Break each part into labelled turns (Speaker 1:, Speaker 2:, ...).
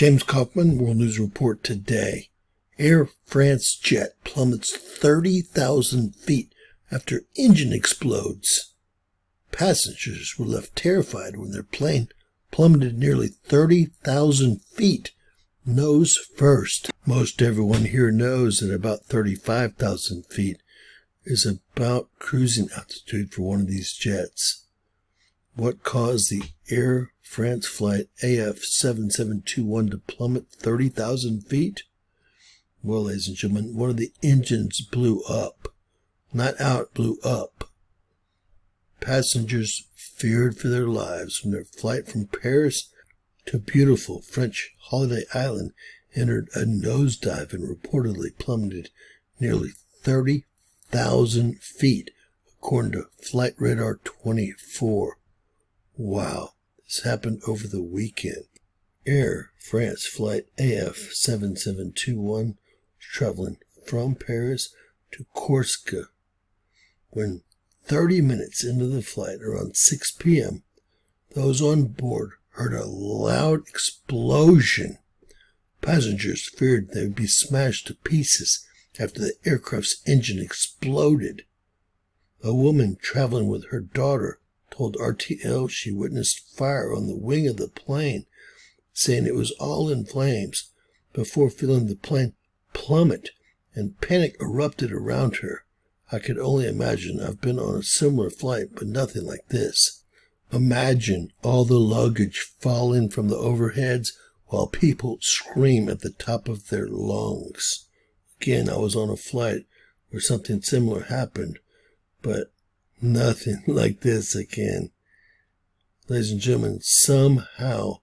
Speaker 1: James Kaufman, World News Report today. Air France jet plummets 30,000 feet after engine explodes. Passengers were left terrified when their plane plummeted nearly 30,000 feet, nose first. Most everyone here knows that about 35,000 feet is about cruising altitude for one of these jets. What caused the Air France flight AF7721 to plummet 30,000 feet? Well, ladies and gentlemen, one of the engines blew up. Not out, blew up. Passengers feared for their lives when their flight from Paris to beautiful French holiday island entered a nosedive and reportedly plummeted nearly 30,000 feet, according to Flight Radar 24. Wow, this happened over the weekend. Air France flight AF7721 was traveling from Paris to Corsica. When 30 minutes into the flight, around 6 p.m., those on board heard a loud explosion. Passengers feared they would be smashed to pieces after the aircraft's engine exploded. A woman traveling with her daughter told RTL she witnessed fire on the wing of the plane, saying it was all in flames, before feeling the plane plummet and panic erupted around her. I could only imagine. I've been on a similar flight, but nothing like this. Imagine all the luggage falling from the overheads while people scream at the top of their lungs. Again, I was on a flight where something similar happened, but nothing like this again. Ladies and gentlemen, somehow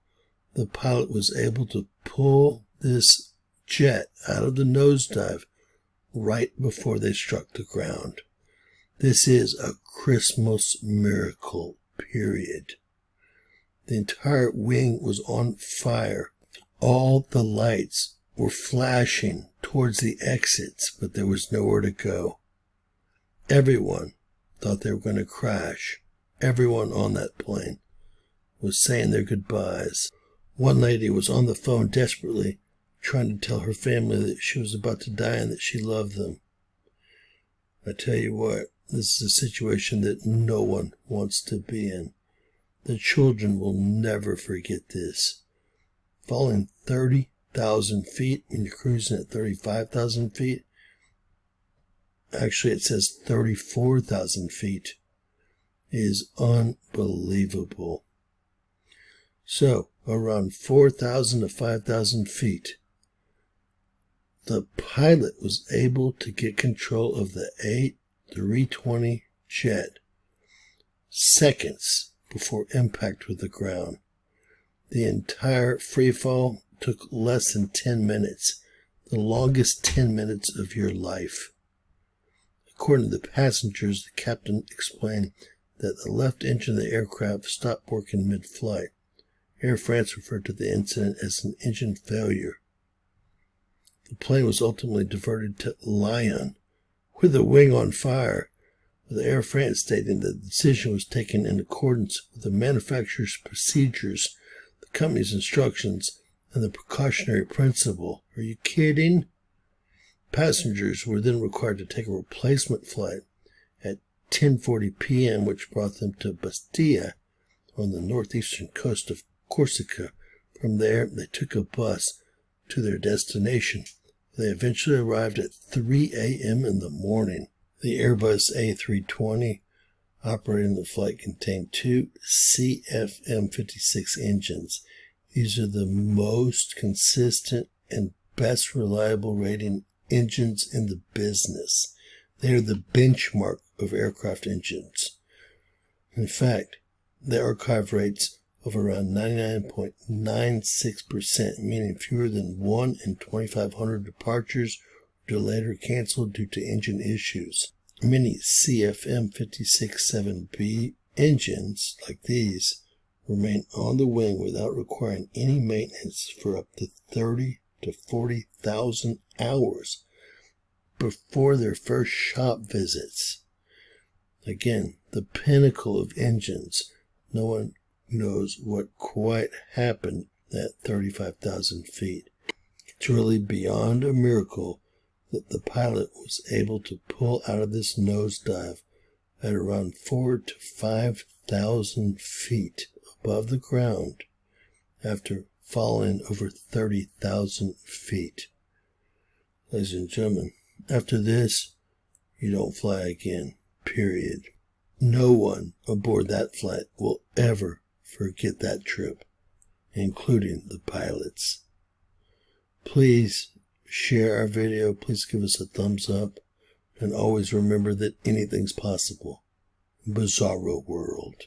Speaker 1: the pilot was able to pull this jet out of the nosedive right before they struck the ground. This is a Christmas miracle, period. The entire wing was on fire. All the lights were flashing towards the exits, but there was nowhere to go. Everyone thought they were going to crash. Everyone on that plane was saying their goodbyes. One lady was on the phone desperately trying to tell her family that she was about to die and that she loved them. I tell you what, this is a situation that no one wants to be in. The children will never forget this. Falling 30,000 feet when you're cruising at 35,000 feet. Actually, it says 34,000 feet is unbelievable. So, around 4,000 to 5,000 feet, the pilot was able to get control of the A320 jet seconds before impact with the ground. The entire free fall took less than 10 minutes, the longest 10 minutes of your life. According to the passengers, the captain explained that the left engine of the aircraft stopped working mid-flight. Air France referred to the incident as an engine failure. The plane was ultimately diverted to Lyon with the wing on fire, with Air France stating that the decision was taken in accordance with the manufacturer's procedures, the company's instructions, and the precautionary principle. Are you kidding? Passengers were then required to take a replacement flight at 10:40 p.m., which brought them to Bastia on the northeastern coast of Corsica. From there, they took a bus to their destination. They eventually arrived at 3 a.m. in the morning. The Airbus A320 operating the flight contained two CFM56 engines. These are the most consistent and best reliable rating engines in the business. They are the benchmark of aircraft engines. In fact, the archive rates of around 99.96%, meaning fewer than 1 in 2,500 departures were delayed or canceled due to engine issues. Many CFM56-7B engines like these remain on the wing without requiring any maintenance for up to 30 to 40,000 hours before their first shop visits. Again, the pinnacle of engines. No one knows what quite happened at 35,000 feet. It's really beyond a miracle that the pilot was able to pull out of this nosedive at around 4,000 to 5,000 feet above the ground after falling over 30,000 feet. Ladies and gentlemen, after this, you don't fly again, period. No one aboard that flight will ever forget that trip, including the pilots. Please share our video. Please give us a thumbs up. And always remember that anything's possible. Bizarro world.